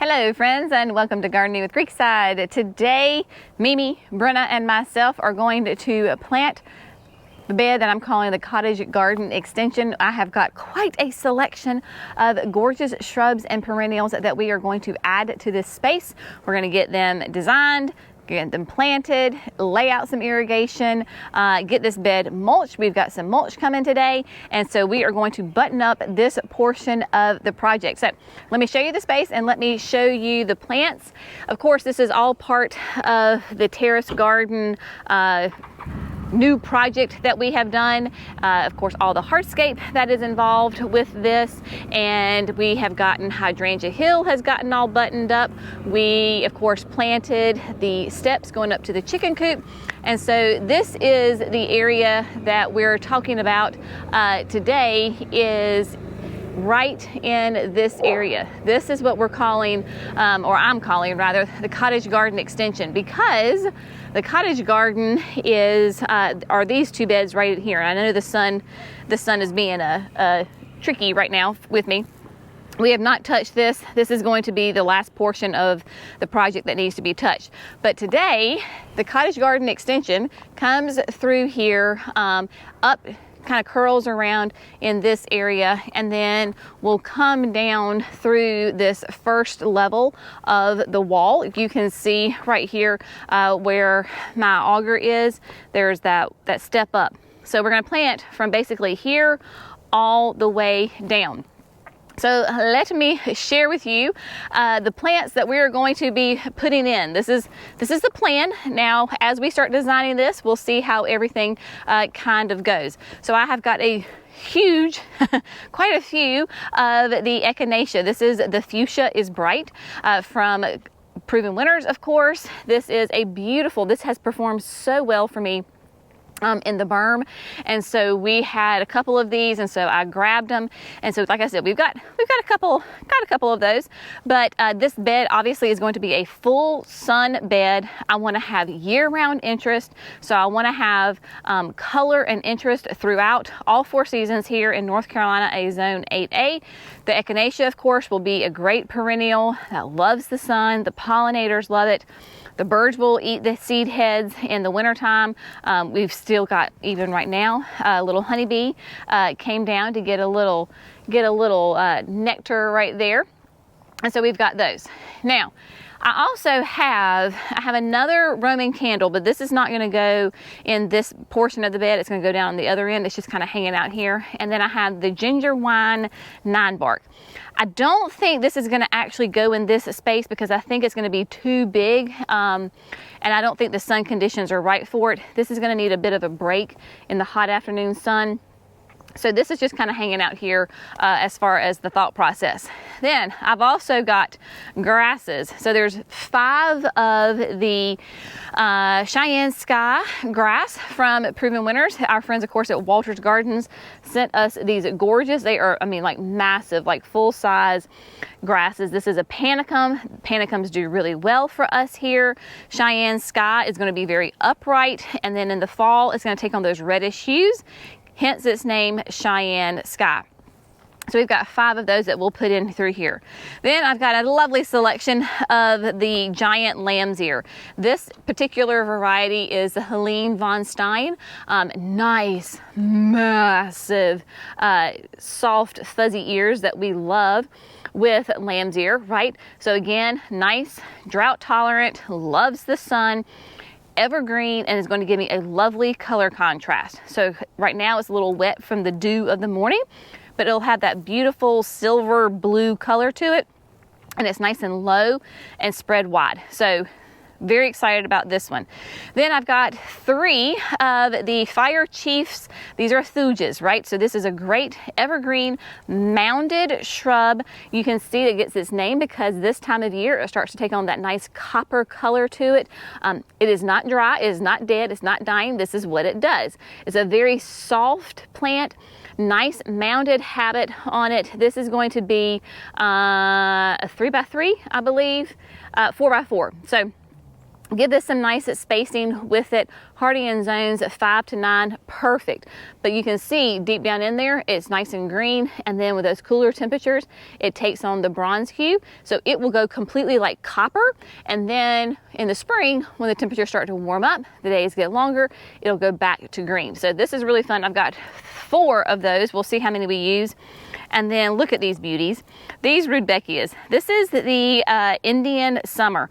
Hello friends, and welcome to Gardening with Creekside. Today, Mimi, Brenna, and myself are going to plant the bed that I'm calling the cottage garden extension. I have got quite a selection of gorgeous shrubs and perennials that we are going to add to this space. We're going to get them designed, get them planted, lay out some irrigation, get this bed mulched. We've got some mulch coming today, and so we are going to button up this portion of the project. So let me show you the space and let me show you the plants. Of course, this is all part of the terraced garden new project that we have done. Of course, all the hardscape that is involved with this, and we have gotten Hydrangea Hill has gotten all buttoned up. We of course planted the steps going up to the chicken coop, and so this is the area that we're talking about today. Is right in this area. This is what we're calling, or I'm calling rather, the cottage garden extension, because the cottage garden is are these two beds right here. I know the sun is being tricky right now with me. We have not touched this. This is going to be the last portion of the project that needs to be touched. But today, the cottage garden extension comes through here, up, kind of curls around in this area, and then will come down through this first level of the wall. If you can see right here where my auger is, there's that step up. So we're going to plant from basically here all the way down. So let me share with you the plants that we are going to be putting in. This is the plan. Now, as we start designing this, we'll see how everything kind of goes. So I have got a huge, quite a few of the echinacea. This is the Fuchsia is Bright from Proven Winners, of course. This is a beautiful, this has performed so well for me in the berm, and so we had a couple of these, and so I grabbed them. And so, like I said, we've got a couple of those. But this bed obviously is going to be a full sun bed. I want to have year-round interest, so I want to have color and interest throughout all 4 seasons here in North Carolina, a zone 8A. The echinacea, of course, will be a great perennial that loves the sun. The pollinators love it. The birds will eat the seed heads in the wintertime. We've still got, even right now, a little honeybee came down to get a little nectar right there. And so we've got those. Now, I also have another Roman candle, but this is not going to go in this portion of the bed. It's going to go down on the other end. It's just kind of hanging out here. And then I have the ginger wine 9-bark. I don't think this is going to actually go in this space because I think it's going to be too big, and I don't think the sun conditions are right for it. This is going to need a bit of a break in the hot afternoon sun. So this is just kind of hanging out here as far as the thought process. Then I've also got grasses. So there's 5 of the Cheyenne Sky grass from Proven Winners. Our friends, of course, at Walter's Gardens sent us these gorgeous, they are, I mean, like massive, like full-size grasses. This is a panicum. Panicums do really well for us here. Cheyenne Sky is going to be very upright, and then in the fall, it's going to take on those reddish hues. Hence its name, Cheyenne Sky. So we've got 5 of those that we'll put in through here. Then I've got a lovely selection of the giant lamb's ear. This particular variety is the Helene von Stein. Nice, massive, soft, fuzzy ears that we love with lamb's ear, right? So again, nice, drought tolerant, loves the sun, evergreen, and is going to give me a lovely color contrast. So right now it's a little wet from the dew of the morning, but it'll have that beautiful silver blue color to it, and it's nice and low and spread wide. So very excited about this one. Then I've got 3 of the Fire Chiefs. These are thujas, right? So this is a great evergreen mounded shrub. You can see it gets its name because this time of year it starts to take on that nice copper color to it. It is not dry, it is not dead, it's not dying. This is what it does. It's a very soft plant, nice mounded habit on it. This is going to be a 3x3, I believe, 4x4. So Give this some nice spacing with it. Hardy in zones 5 to 9, perfect. But you can see deep down in there, it's nice and green. And then with those cooler temperatures, it takes on the bronze hue. So it will go completely like copper. And then in the spring, when the temperatures start to warm up, the days get longer, it'll go back to green. So this is really fun. I've got 4 of those. We'll see how many we use. And then look at these beauties. These rudbeckias. This is the Indian summer.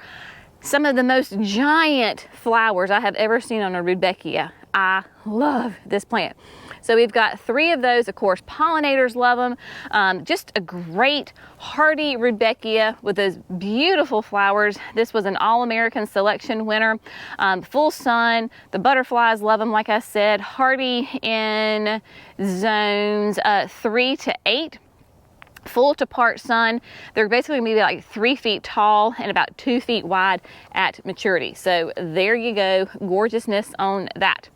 Some of the most giant flowers I have ever seen on a rudbeckia. I love this plant. So we've got 3 of those. Of course, pollinators love them. Just a great hardy rudbeckia with those beautiful flowers. This was an All-American Selection winner. Full sun. The butterflies love them, like I said. Hardy in zones 3 to 8. Full to part sun. They're basically maybe like 3 feet tall and about 2 feet wide at maturity. So there you go, gorgeousness on that.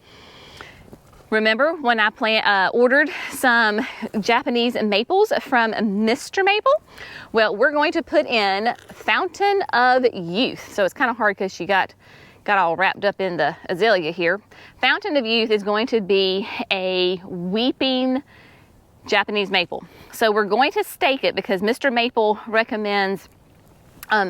Remember when I ordered some Japanese maples from Mr. Maple? Well, we're going to put in Fountain of Youth. So it's kind of hard because she got all wrapped up in the azalea here. Fountain of Youth is going to be a weeping Japanese maple. So we're going to stake it because Mr. Maple recommends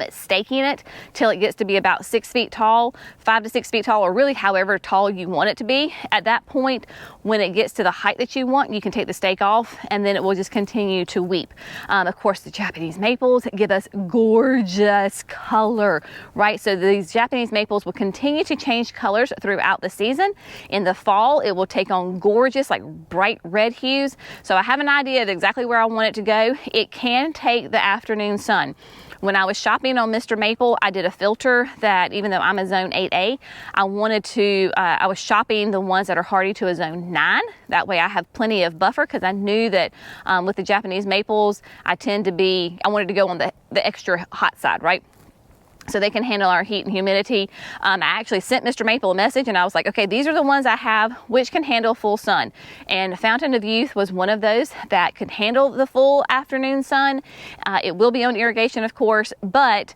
staking it till it gets to be about 6 feet tall, 5 to 6 feet tall, or really however tall you want it to be. At that point, when it gets to the height that you want, you can take the stake off and then it will just continue to weep. Of course, the Japanese maples give us gorgeous color, right? So these Japanese maples will continue to change colors throughout the season. In the fall, it will take on gorgeous, like bright red hues. So I have an idea of exactly where I want it to go. It can take the afternoon sun. When I was shopping on Mr. Maple, I did a filter that even though I'm a zone 8A, I was shopping the ones that are hardy to a zone 9. That way I have plenty of buffer because I knew that with the Japanese maples, I wanted to go on the extra hot side, right? So they can handle our heat and humidity. I actually sent Mr. Maple a message and I was like, okay, these are the ones I have which can handle full sun. And Fountain of Youth was one of those that could handle the full afternoon sun. It will be on irrigation, of course, but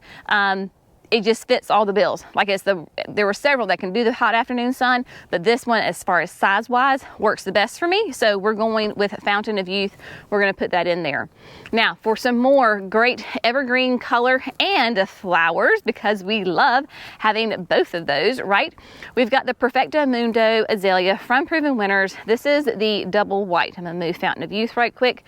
it just fits all the bills. Like there were several that can do the hot afternoon sun, but this one, as far as size wise, works the best for me. So we're going with Fountain of Youth. We're gonna put that in there. Now for some more great evergreen color and flowers, because we love having both of those, right? We've got the Perfecto Mundo Azalea from Proven Winners. This is the double white. I'm gonna move Fountain of Youth right quick.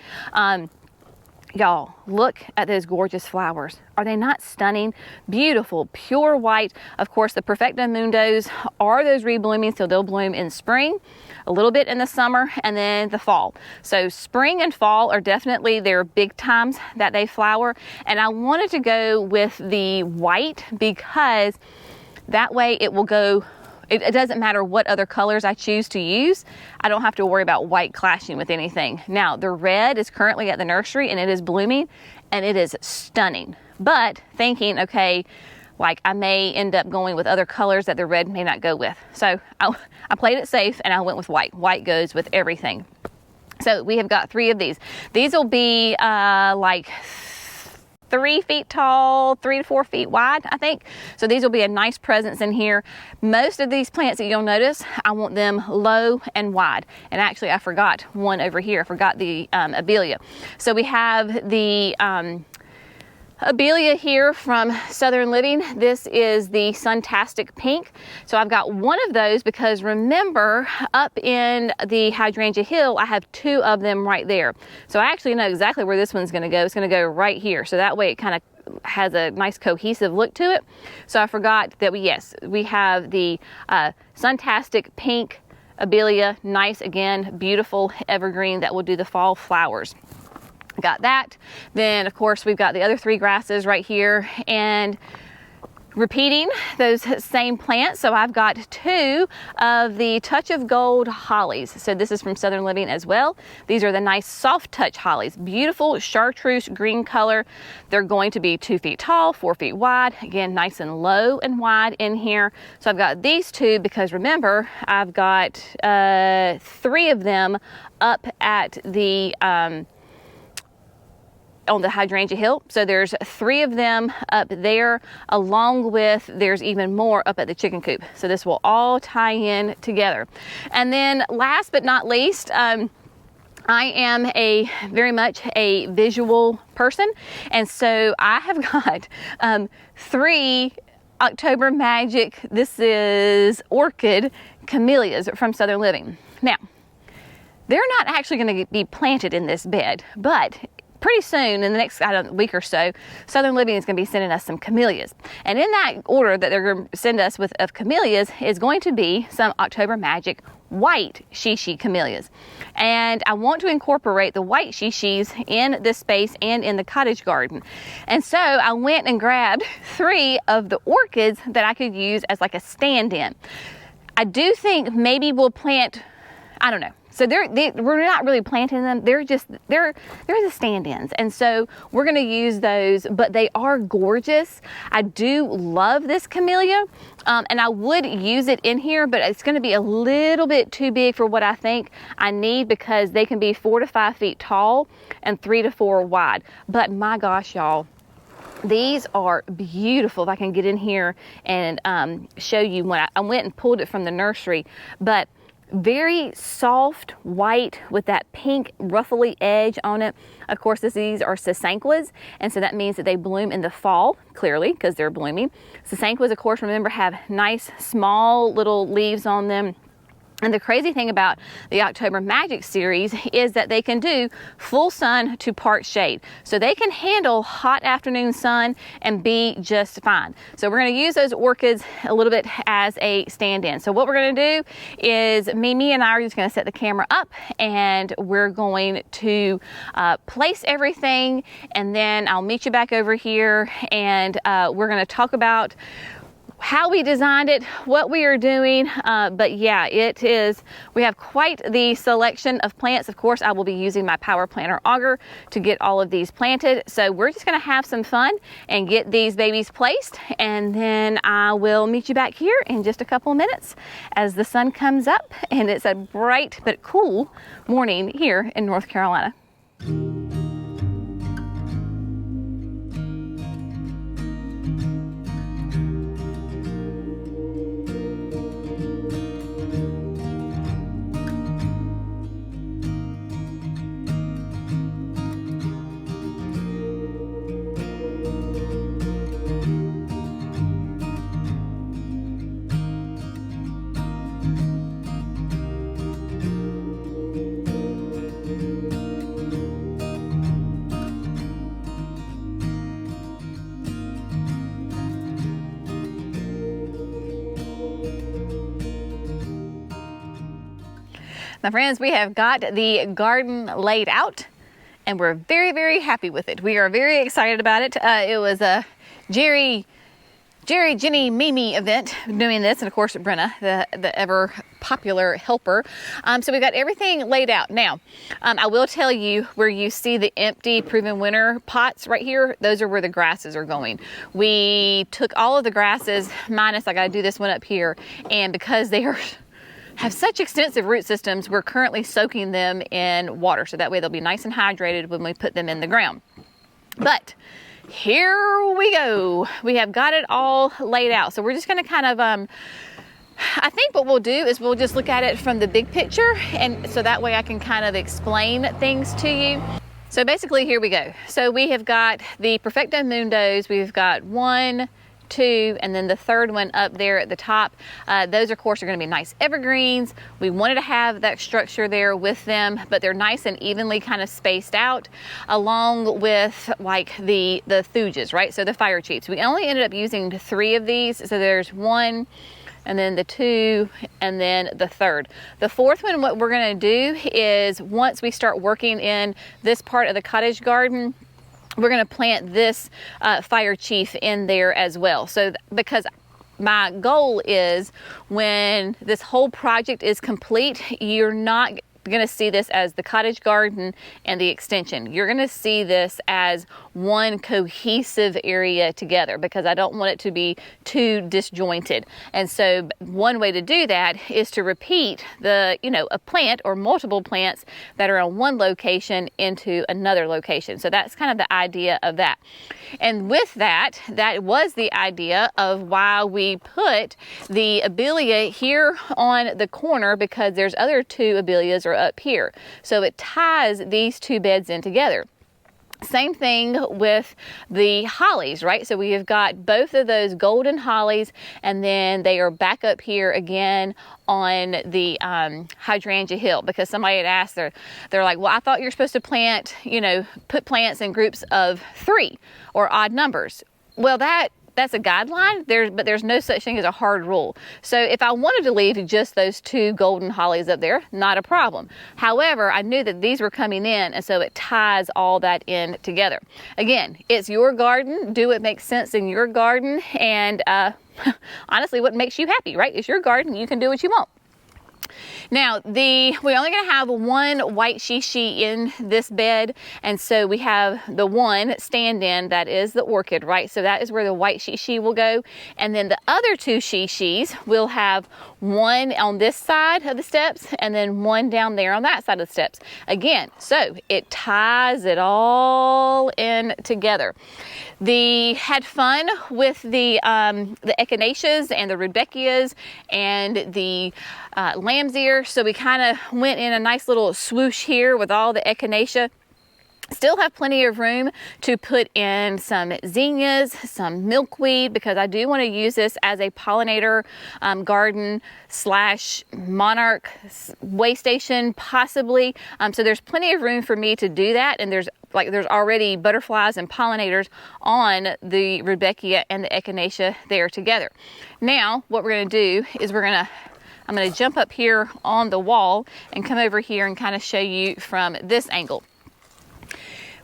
Y'all, look at those gorgeous flowers. Are they not stunning? Beautiful, pure white. Of course, the Perfecto Mundos are those reblooming, so they'll bloom in spring, a little bit in the summer, and then the fall. So spring and fall are definitely their big times that they flower. And I wanted to go with the white because that way it will go. It doesn't matter what other colors I choose to use. I don't have to worry about white clashing with anything. Now, the red is currently at the nursery and it is blooming and it is stunning. But thinking, okay, like I may end up going with other colors that the red may not go with. So I played it safe and I went with white. White goes with everything. So we have got 3 of these. These will be like 3 feet tall, 3 to 4 feet wide, I think. So these will be a nice presence in here. Most of these plants that you'll notice, I want them low and wide. And actually, I forgot one over here. I forgot the Abelia. So we have the Abelia here from Southern Living. This is the Suntastic Pink. So I've got one of those because remember up in the Hydrangea Hill, I have 2 of them right there. So I actually know exactly where this one's gonna go. It's gonna go right here. So that way it kind of has a nice cohesive look to it. So I forgot that we have the Suntastic Pink Abelia, nice again, beautiful evergreen that will do the fall flowers. Got that. Then of course we've got the other 3 grasses right here and repeating those same plants. So I've got 2 of the Touch of Gold hollies. So this is from Southern Living as well. These are the nice soft touch hollies, beautiful chartreuse green color. They're going to be 2 feet tall, 4 feet wide. Again, nice and low and wide in here. So I've got these 2 because remember, I've got 3 of them up at the on the hydrangea hill. So there's 3 of them up there, along with there's even more up at the chicken coop. So this will all tie in together. And then last but not least, I am very much a visual person, and so I have got 3 October Magic, this is orchid camellias from Southern Living. Now, they're not actually going to be planted in this bed, but pretty soon, in the next week or so, Southern Living is going to be sending us some camellias. And in that order that they're going to send us of camellias is going to be some October Magic white shishi camellias. And I want to incorporate the white shishis in this space and in the cottage garden. And so I went and grabbed 3 of the orchids that I could use as like a stand-in. I do think maybe we'll plant, I don't know. So we're not really planting them. They're the stand-ins. And so we're going to use those, but they are gorgeous. I do love this camellia, and I would use it in here, but it's going to be a little bit too big for what I think I need, because they can be 4 to 5 feet tall and 3 to 4 wide. But my gosh, y'all, these are beautiful. If I can get in here and show you when I went and pulled it from the nursery, but very soft white with that pink ruffly edge on it. Of course, these are sasanquas, and so that means that they bloom in the fall, clearly, because they're blooming. Sasanquas, of course, remember, have nice small little leaves on them. And the crazy thing about the October Magic series is that they can do full sun to part shade. So they can handle hot afternoon sun and be just fine. So we're going to use those orchids a little bit as a stand-in. So what we're going to do is Mimi and I are just going to set the camera up, and we're going to place everything, and then I'll meet you back over here, and we're going to talk about how we designed it, what we are doing, but yeah, we have quite the selection of plants. Of course, I will be using my power planter auger to get all of these planted. So we're just gonna have some fun and get these babies placed, and then I will meet you back here in just a couple of minutes as the sun comes up, and it's a bright but cool morning here in North Carolina. Now friends, we have got the garden laid out, and we're very, very happy with it. We are very excited about it. It was a Jerry, Jenny, Mimi event doing this, and of course Brenna, the ever popular helper. So we've got everything laid out. Now, I will tell you, where you see the empty Proven Winner pots right here, those are where the grasses are going. We took all of the grasses, minus I gotta do this one up here, and because they have such extensive root systems, we're currently soaking them in water, so that way they'll be nice and hydrated when we put them in the ground. But here we go. We have got it all laid out. So we're just gonna kind of, I think what we'll do is we'll just look at it from the big picture, and so that way I can kind of explain things to you. So basically, here we go. So we have got the Perfecto Mundos. We've got 1, 2, and then the third one up there at the top. Those, of course, are going to be nice evergreens. We wanted to have that structure there with them, but they're nice and evenly kind of spaced out, along with like the thujas, right? So the fire chiefs. We only ended up using 3 of these. So there's 1, and then the 2, and then the third. The fourth one, what we're going to do is, once we start working in this part of the cottage garden, we're going to plant this fire chief in there as well. So because my goal is, when this whole project is complete, you're not going to see this as the cottage garden and the extension. You're going to see this as one cohesive area together because I don't want it to be too disjointed. And so one way to do that is to repeat a plant or multiple plants that are on one location into another location. So that's kind of the idea of that. And with that, that was the idea of why we put the abelia here on the corner, because there's other two abelias are up here. So it ties these two beds in together. Same thing with the hollies, right? So we have got both of those golden hollies, and then they are back up here again on the hydrangea hill, because somebody had asked, they're like, well, I thought you're supposed to plant, put plants in groups of 3 or odd numbers. Well, that's a guideline, but there's no such thing as a hard rule. So if I wanted to leave just those 2 golden hollies up there, not a problem. However, I knew that these were coming in, and so it ties all that in together. Again, it's your garden. Do what makes sense in your garden, and honestly, what makes you happy, right? It's your garden. You can do what you want. Now, we're only going to have one white shishi in this bed, and so we have the one stand-in that is the orchid, right? So that is where the white shishi will go, and then the other 2 shishis will have one on this side of the steps and then one down there on that side of the steps. Again, so it ties it all in together. Had fun with the echinaceas and the rudbeckias and the lamb's ear. So we kind of went in a nice little swoosh here with all the echinacea. Still have plenty of room to put in some zinnias, some milkweed, because I do want to use this as a pollinator garden / monarch way station, possibly. So there's plenty of room for me to do that, and there's already butterflies and pollinators on the rudbeckia and the echinacea there together. Now what we're going to do is I'm going to jump up here on the wall and come over here and kind of show you from this angle.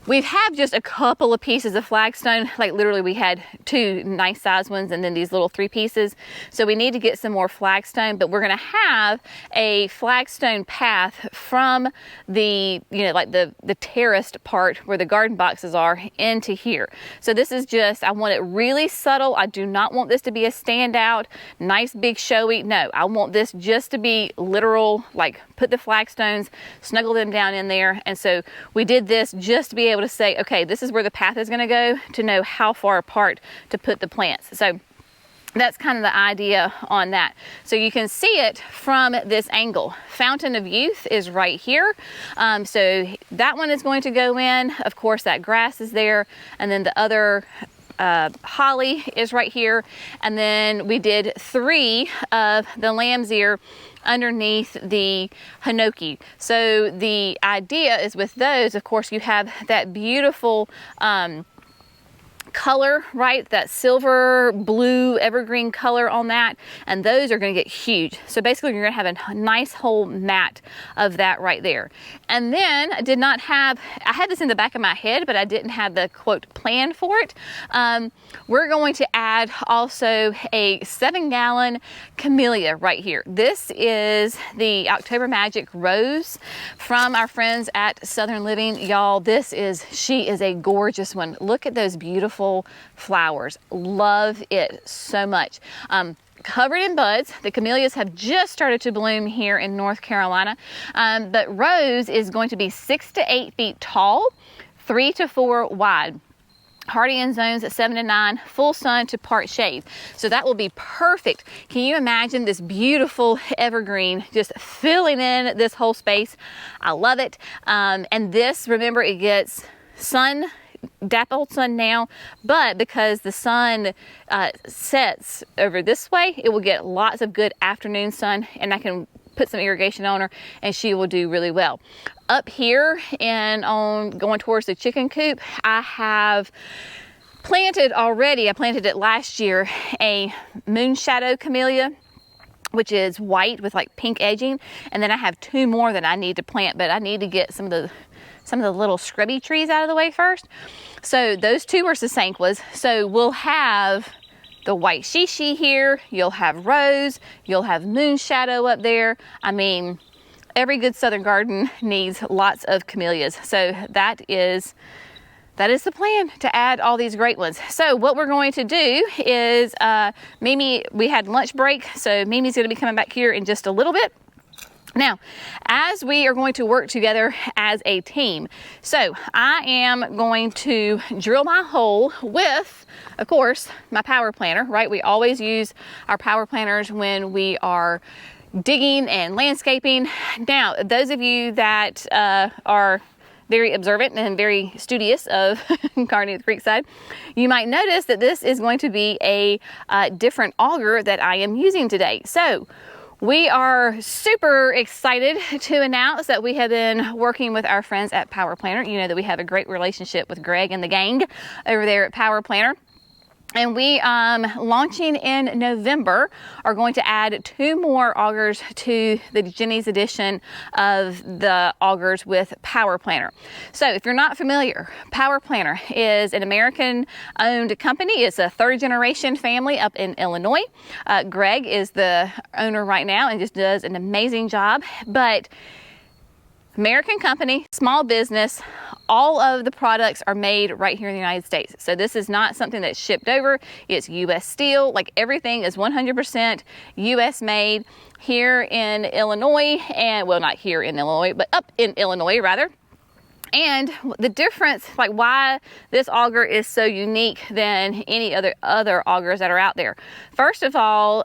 We have just a couple of pieces of flagstone, like literally we had 2 nice size ones and then these little 3 pieces. So we need to get some more flagstone, but we're gonna have a flagstone path from the, the terraced part where the garden boxes are into here. So this is just, I want it really subtle. I do not want this to be a standout, nice big showy. No, I want this just to be literal, like put the flagstones, snuggle them down in there. And so we did this just to be able to say, okay, this is where the path is going to go, to know how far apart to put the plants. So that's kind of the idea on that. So you can see it from this angle. Fountain of Youth is right here. So that one is going to go in. Of course, that grass is there. And then the other holly is right here. And then we did 3 of the lamb's ear underneath the hinoki. So the idea is with those, of course, you have that beautiful color, right? That silver blue evergreen color on that, and those are going to get huge. So basically you're going to have a nice whole mat of that right there. And then I had this in the back of my head, but I didn't have the quote plan for it. We're going to add also a 7-gallon camellia right here. This is the October Magic Rose from our friends at Southern Living. Y'all, she is a gorgeous one. Look at those beautiful flowers. Love it so much. Covered in buds. The camellias have just started to bloom here in North Carolina. But Rose is going to be 6 to 8 feet tall, 3 to 4 wide. Hardy in zones at 7 to 9, full sun to part shade. So that will be perfect. Can you imagine this beautiful evergreen just filling in this whole space? I love it. And this, remember, it gets dappled sun now, but because the sun sets over this way, it will get lots of good afternoon sun, and I can put some irrigation on her and she will do really well. Up here and on going towards the chicken coop, I have planted already, I planted it last year, a moonshadow camellia, which is white with like pink edging, and then I have 2 more that I need to plant, but I need to get some of the little scrubby trees out of the way first. So those 2 are sasanquas. So we'll have the white shishi here, you'll have rose, you'll have moonshadow up there. I mean, every good southern garden needs lots of camellias. So that is the plan, to add all these great ones. So what we're going to do is, Mimi, we had lunch break, so Mimi's going to be coming back here in just a little bit. Now, as we are going to work together as a team, so I am going to drill my hole with, of course, my power planter, right? We always use our power planters when we are digging and landscaping. Now, those of you that are very observant and very studious of gardening with Creekside, you might notice that this is going to be a different auger that I am using today. So we are super excited to announce that we have been working with our friends at Power Planter. You know that we have a great relationship with Greg and the gang over there at Power Planter. And we, launching in November, are going to add 2 more augers to the Jenny's edition of the augers with Power Planter. So if you're not familiar, Power Planter is an American-owned company. It's a 3rd generation family up in Illinois. Greg is the owner right now and just does an amazing job. But American company, small business, all of the products are made right here in the United States. So this is not something that's shipped over. It's U.S. steel. Like, everything is 100% U.S. made here in Illinois, and well, not here in Illinois, but up in Illinois rather. And the difference, like why this auger is so unique than any other augers that are out there. First of all,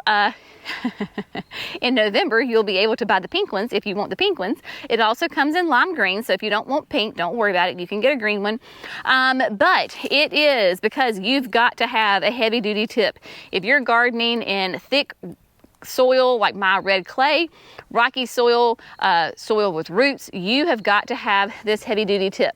in November, you'll be able to buy the pink ones if you want the pink ones. It also comes in lime green, so if you don't want pink, don't worry about it. You can get a green one. But it is because you've got to have a heavy duty tip. If you're gardening in thick soil like my red clay, rocky soil, soil with roots, you have got to have this heavy duty tip.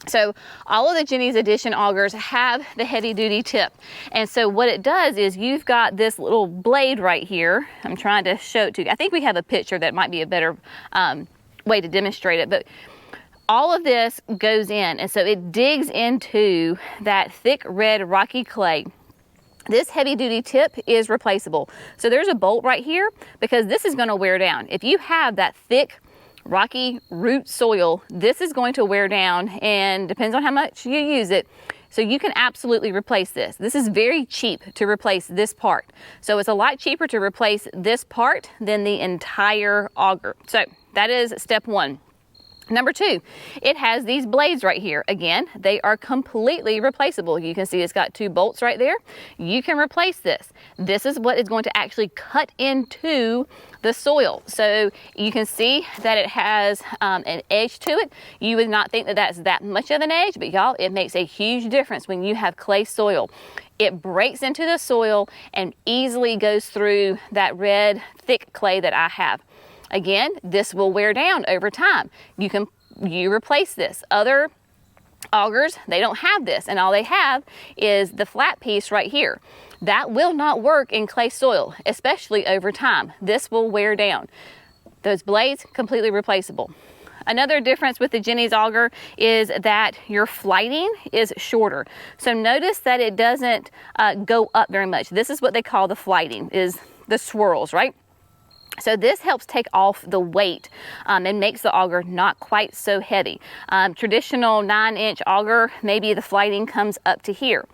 So all of the Jenny's Edition augers have the heavy duty tip. And so what it does is you've got this little blade right here. I'm trying to show it to you. I think we have a picture that might be a better way to demonstrate it. But all of this goes in, and so it digs into that thick red rocky clay. This heavy duty tip is replaceable. So there's a bolt right here because this is going to wear down. If you have that thick rocky root soil, this is going to wear down, and depends on how much you use it. So you can absolutely replace this. This is very cheap to replace this part. So it's a lot cheaper to replace this part than the entire auger. So that is step 1. Number 2, it has these blades right here. Again, they are completely replaceable. You can see it's got 2 bolts right there. You can replace this. This is what is going to actually cut into the soil. So you can see that it has an edge to it. You would not think that that's that much of an edge, but y'all, it makes a huge difference when you have clay soil. It breaks into the soil and easily goes through that red, thick clay that I have. Again, this will wear down over time. You replace this. Other augers, they don't have this, and all they have is the flat piece right here. That will not work in clay soil, especially over time. This will wear down. Those blades, completely replaceable. Another difference with the Jenny's auger is that your flighting is shorter. So notice that it doesn't go up very much. This is what they call the flighting, is the swirls, right? So this helps take off the weight and makes the auger not quite so heavy. Traditional 9-inch auger, maybe the flighting comes up to here.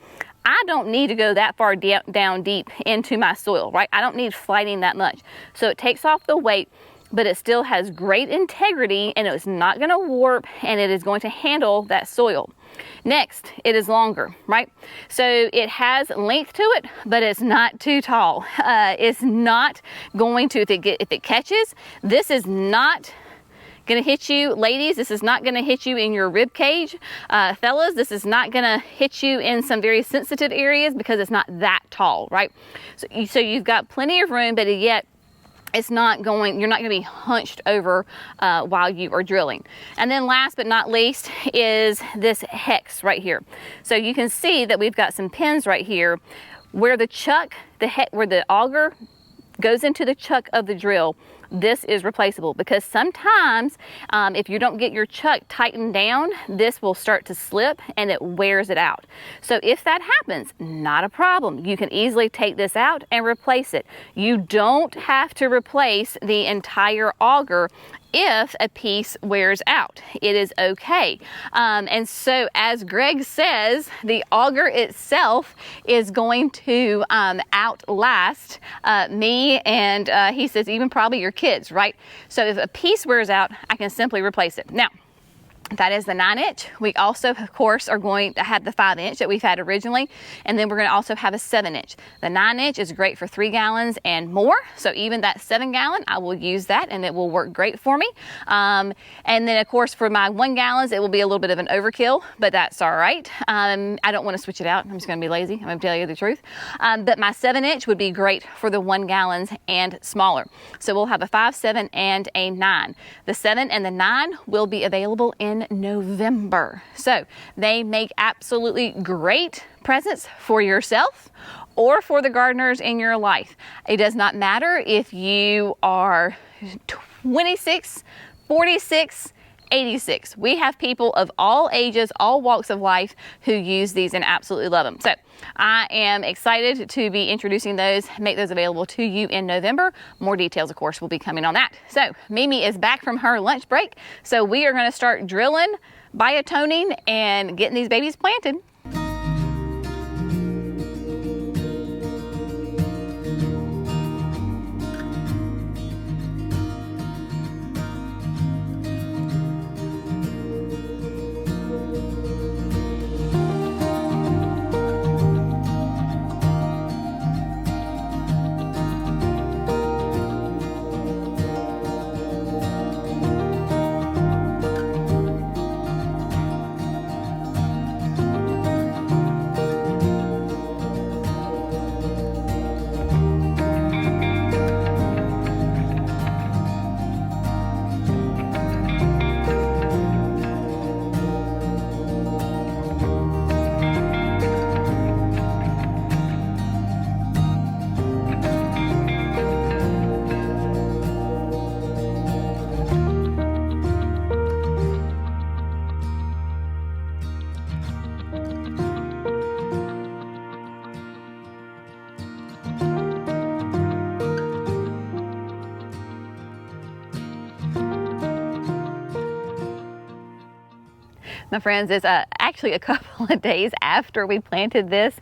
I don't need to go that far down deep into my soil, right? I don't need flighting that much. So it takes off the weight, but it still has great integrity, and it's not going to warp, and it is going to handle that soil. Next, it is longer, right? So it has length to it, but it's not too tall. It's not going to, if it catches, this is not going to hit you. Ladies, this is not going to hit you in your rib cage. Fellas, this is not going to hit you in some very sensitive areas because it's not that tall, right? So you've got plenty of room, but yet it's not going, you're not going to be hunched over while you are drilling. And then last but not least is this hex right here. So you can see that we've got some pins right here where the chuck, where the auger goes into the chuck of the drill. This is replaceable because sometimes if you don't get your chuck tightened down, this will start to slip and it wears it out. So if that happens, not a problem. You can easily take this out and replace it. You don't have to replace the entire auger if a piece wears out. It is okay. And so as Greg says, the auger itself is going to outlast me, and he says even probably your kids, right? So if a piece wears out, I can simply replace it. Now, that is the 9-inch. We also, of course, are going to have the 5-inch that we've had originally, and then we're going to also have a 7-inch. The 9-inch is great for 3 gallons and more, so even that 7-gallon, I will use that, and it will work great for me. And then, of course, for my 1 gallons, it will be a little bit of an overkill, but that's all right. I don't want to switch it out. I'm just going to be lazy. I'm going to tell you the truth. But my 7-inch would be great for the 1 gallons and smaller. So we'll have a 5, 7, and a 9. The 7 and the 9 will be available in November. So they make absolutely great presents for yourself or for the gardeners in your life. It does not matter if you are 26, 46, 86. We have people of all ages, all walks of life who use these and absolutely love them. So I am excited to be introducing those, make those available to you in November. More details, of course, will be coming on that. So Mimi is back from her lunch break. So we are going to start drilling, biotoning, and getting these babies planted. My friends, it's actually a couple of days after we planted this.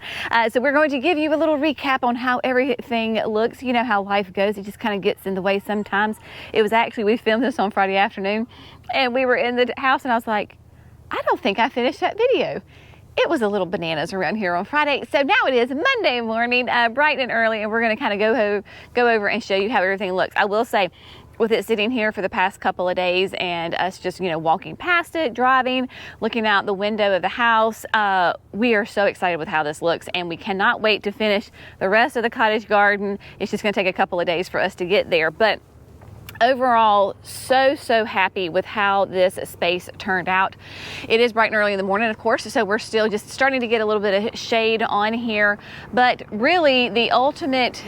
So we're going to give you a little recap on how everything looks. You know how life goes. It just kind of gets in the way sometimes. It was actually, we filmed this on Friday afternoon and we were in the house and I was like, I don't think I finished that video. It was a little bananas around here on Friday. So now it is Monday morning, bright and early, and we're going to kind of go over and show you how everything looks. I will say, with it sitting here for the past couple of days and us just, walking past it, driving, looking out the window of the house, we are so excited with how this looks, and we cannot wait to finish the rest of the cottage garden. It's just going to take a couple of days for us to get there, but overall, so happy with how this space turned out. It is bright and early in the morning, of course, so we're still just starting to get a little bit of shade on here, but really the ultimate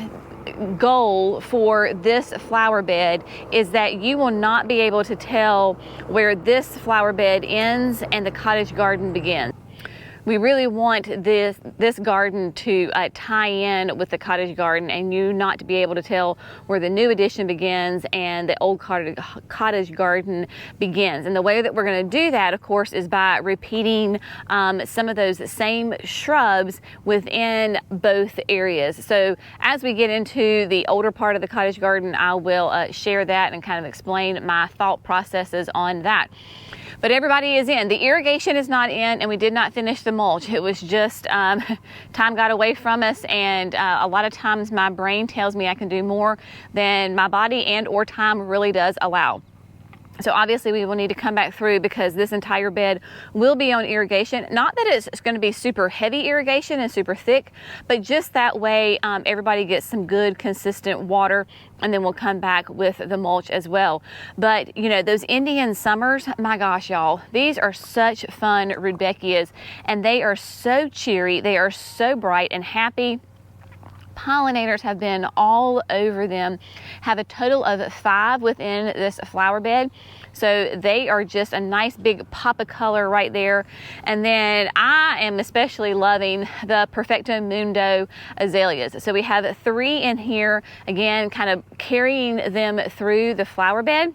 goal for this flower bed is that you will not be able to tell where this flower bed ends and the cottage garden begins. We really want this garden to tie in with the cottage garden, and you not to be able to tell where the new addition begins and the old cottage garden begins. And the way that we're going to do that, of course, is by repeating some of those same shrubs within both areas. So as we get into the older part of the cottage garden, I will share that and kind of explain my thought processes on that. But everybody is in. The irrigation is not in, and we did not finish the mulch. It was just time got away from us, and a lot of times my brain tells me I can do more than my body and or time really does allow. So obviously we will need to come back through because this entire bed will be on irrigation. Not that it's going to be super heavy irrigation and super thick, but just that way everybody gets some good consistent water, and then we'll come back with the mulch as well. But those Indian summers, my gosh, y'all, these are such fun rudbeckias, and they are so cheery. They are so bright and happy. Pollinators have been all over them. Have a total of 5 within this flower bed. So they are just a nice big pop of color right there. And then I am especially loving the Perfecto Mundo azaleas. So we have 3 in here, again, kind of carrying them through the flower bed.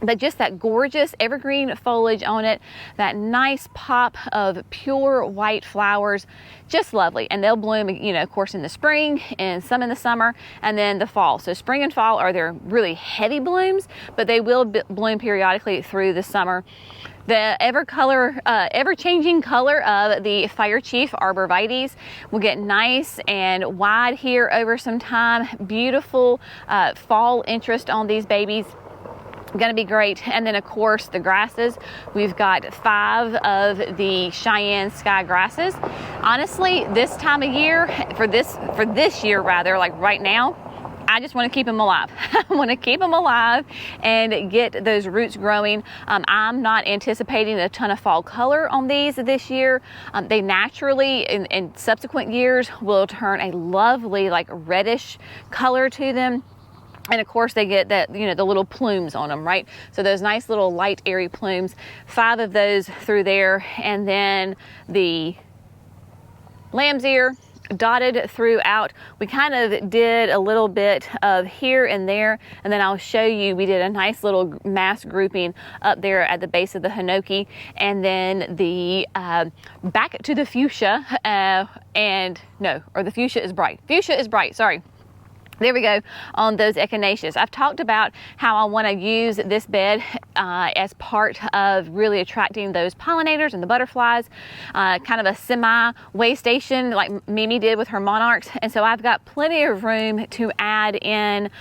but just that gorgeous evergreen foliage on it, that nice pop of pure white flowers, just lovely. And they'll bloom, you know, of course, in the spring and some in the summer, and then the fall. So spring and fall are their really heavy blooms, but they will bloom periodically through the summer. The ever-changing color of the Fire Chief arborvitaes will get nice and wide here over some time. Beautiful fall interest on these babies. Going to be great. And then of course the grasses, we've got 5 of the Cheyenne sky grasses. Honestly, this time of year, for this year rather, like right now, I just want to keep them alive. I want to keep them alive and get those roots growing. I'm not anticipating a ton of fall color on these this year. They naturally, in subsequent years, will turn a lovely like reddish color to them. And of course they get that, you know, the little plumes on them, right? So those nice little light airy plumes, 5 of those through there. And then the lamb's ear dotted throughout. We kind of did a little bit of here and there, and then I'll show you, we did a nice little mass grouping up there at the base of the hinoki, and then the back to the fuchsia, the fuchsia is bright, sorry. There we go on those echinaceas. I've talked about how I want to use this bed as part of really attracting those pollinators and the butterflies, kind of a semi-way station like Mimi did with her monarchs. And so I've got plenty of room to add in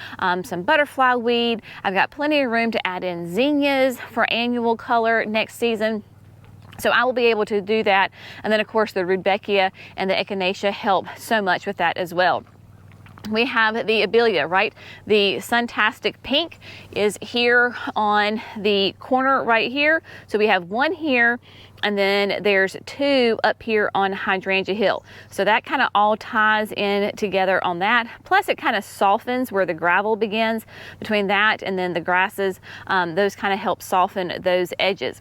some butterfly weed. I've got plenty of room to add in zinnias for annual color next season. So I will be able to do that. And then of course the rudbeckia and the echinacea help so much with that as well. We have the abelia, right? The Suntastic Pink is here on the corner right here. So we have 1 here, and then there's 2 up here on Hydrangea Hill. So that kind of all ties in together on that. Plus it kind of softens where the gravel begins between that and then the grasses. Those kind of help soften those edges.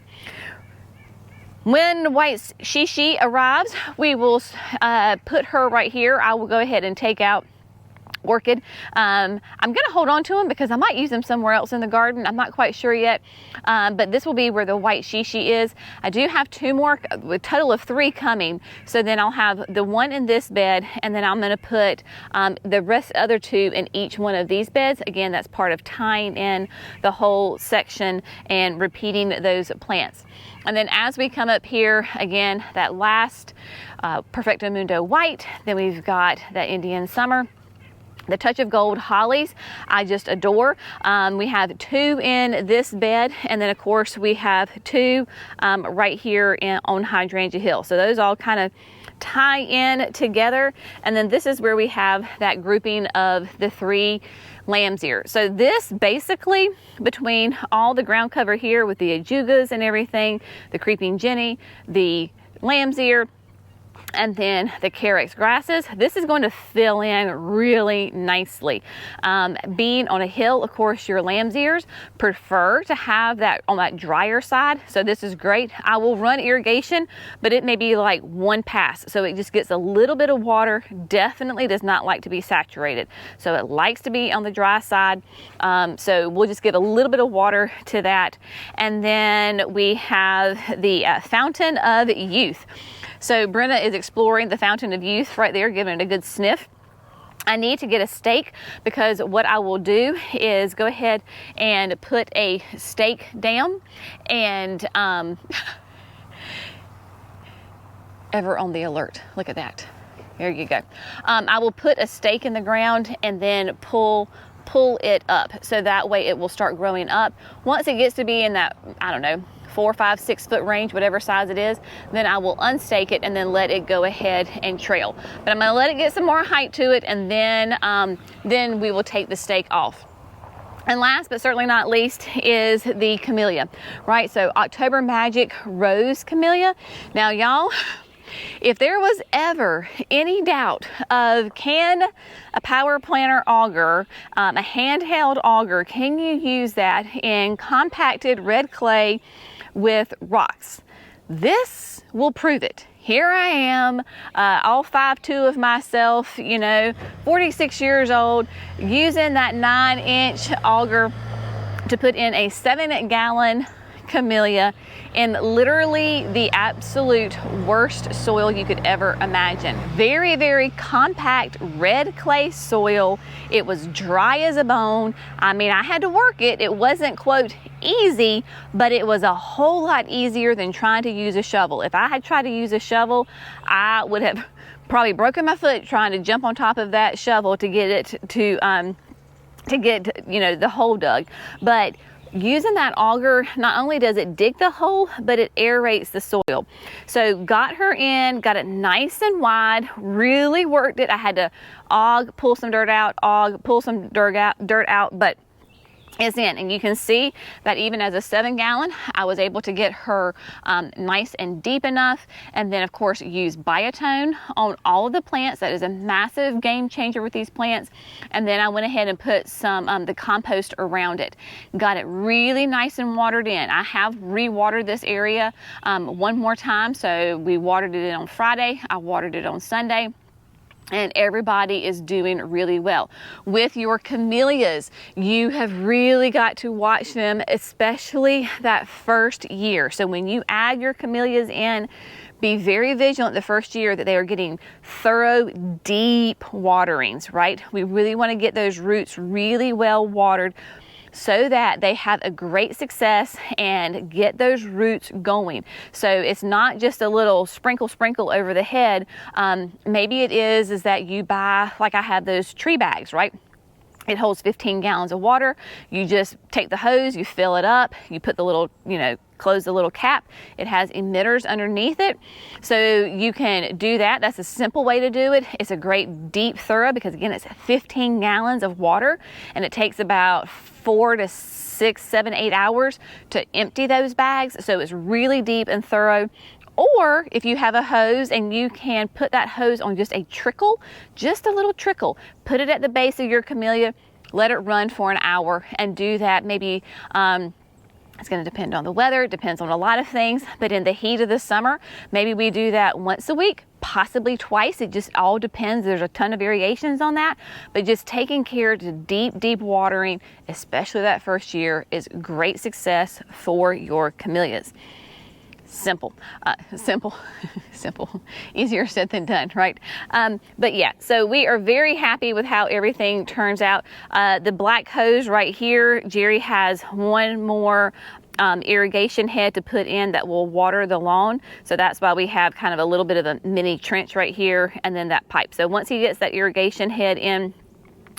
When white shishi arrives, we will put her right here. I will go ahead and take out orchid. I'm going to hold on to them because I might use them somewhere else in the garden. I'm not quite sure yet, but this will be where the white shishi is. I do have 2 more, a total of 3 coming. So then I'll have the 1 in this bed, and then I'm going to put the other 2 in each one of these beds. Again, that's part of tying in the whole section and repeating those plants. And then as we come up here, again, that last Perfecto Mundo white, then we've got that Indian summer. The Touch of Gold hollies, I just adore. We have 2 in this bed, and then of course we have 2 right here on Hydrangea Hill. So those all kind of tie in together. And then this is where we have that grouping of the 3 lamb's ear. So this basically, between all the ground cover here with the ajugas and everything, the creeping jenny, the lamb's ear, and then the carex grasses, this is going to fill in really nicely. Being on a hill, of course, your lamb's ears prefer to have that on that drier side, so this is great. I will run irrigation, but it may be like 1 pass, so it just gets a little bit of water. Definitely does not like to be saturated, so it likes to be on the dry side. So we'll just give a little bit of water to that. And then we have the Fountain of Youth. So Brenna is exploring the Fountain of Youth right there, giving it a good sniff. I need to get a stake, because what I will do is go ahead and put a stake down, and ever on the alert. Look at that. There you go. I will put a stake in the ground and then pull it up, so that way it will start growing up. Once it gets to be in that, I don't know, 4, 5, 6 foot range, whatever size it is, then I will unstake it and then let it go ahead and trail. But I'm going to let it get some more height to it, and then we will take the stake off. And last but certainly not least is the camellia, right? So October Magic Rose Camellia. Now y'all, if there was ever any doubt of can a power planter auger, a handheld auger, can you use that in compacted red clay with rocks? This will prove it. Here I am, all 5'2" of myself, 46 years old, using that 9-inch auger to put in a 7-gallon camellia in literally the absolute worst soil you could ever imagine. Very, very compact red clay soil. It was dry as a bone. I mean, I had to work it. It wasn't, quote, easy, but it was a whole lot easier than trying to use a shovel. If I had tried to use a shovel, I would have probably broken my foot trying to jump on top of that shovel to get it to get, you know, the hole dug. But using that auger, not only does it dig the hole, but it aerates the soil. So got her in, got it nice and wide, really worked it. I had to pull some dirt out, pull some dirt out, but it's in. And you can see that even as a 7-gallon, I was able to get her nice and deep enough. And then of course use biotone on all of the plants. That is a massive game changer with these plants. And then I went ahead and put some the compost around it. Got it really nice and watered in. I have re-watered this area one more time. So we watered it in on Friday. I watered it on Sunday. And everybody is doing really well. With your camellias, you have really got to watch them, especially that first year. So when you add your camellias in, be very vigilant the first year that they are getting thorough, deep waterings, right? We really want to get those roots really well watered so that they have a great success and get those roots going. So it's not just a little sprinkle over the head. Maybe it is that you buy, like I have those tree bags, right? It holds 15 gallons of water. You just take the hose, you fill it up, you put the little, you know, close the little cap. It has emitters underneath it. So you can do that. That's a simple way to do it. It's a great deep thorough because again, it's 15 gallons of water and it takes about 4 to 6, 7, 8 hours to empty those bags. So it's really deep and thorough. Or if you have a hose and you can put that hose on just a trickle, just a little trickle, put it at the base of your camellia, let it run for an hour and do that. Maybe it's going to depend on the weather, it depends on a lot of things, but in the heat of the summer, maybe we do that once a week, possibly twice. It just all depends. There's a ton of variations on that, but just taking care to deep watering, especially that first year, is great success for your camellias. Simple, easier said than done, right? But yeah, so we are very happy with how everything turns out. The black hose right here, Jerry has one more irrigation head to put in that will water the lawn. So that's why we have kind of a little bit of a mini trench right here and then that pipe. So once he gets that irrigation head in,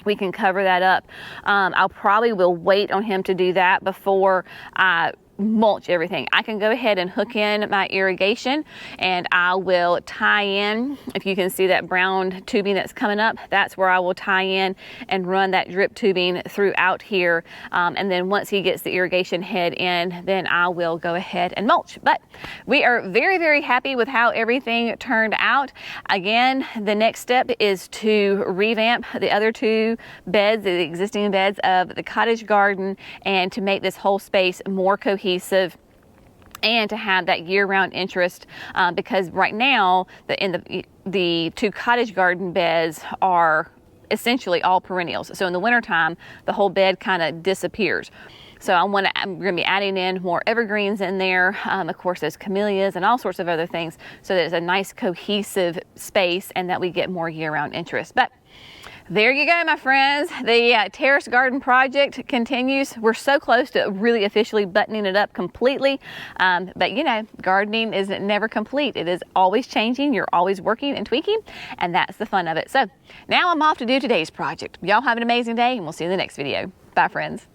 we can cover that up. I'll probably will wait on him to do that before I mulch everything. I can go ahead and hook in my irrigation and I will tie in, if you can see that brown tubing that's coming up, that's where I will tie in and run that drip tubing throughout here. And then once he gets the irrigation head in, then I will go ahead and mulch. But we are very happy with how everything turned out. Again, the next step is to revamp the other 2 beds, the existing beds of the cottage garden, and to make this whole space more cohesive and to have that year-round interest, because right now the 2 cottage garden beds are essentially all perennials. So in the wintertime, the whole bed kind of disappears. So I'm going to be adding in more evergreens in there, of course those camellias and all sorts of other things, so that it's a nice cohesive space and that we get more year-round interest. But there you go, my friends. The terrace garden project continues. We're so close to really officially buttoning it up completely. But you know, gardening is never complete. It is always changing. You're always working and tweaking, and that's the fun of it. So now I'm off to do today's project. Y'all have an amazing day, and we'll see you in the next video. Bye, friends.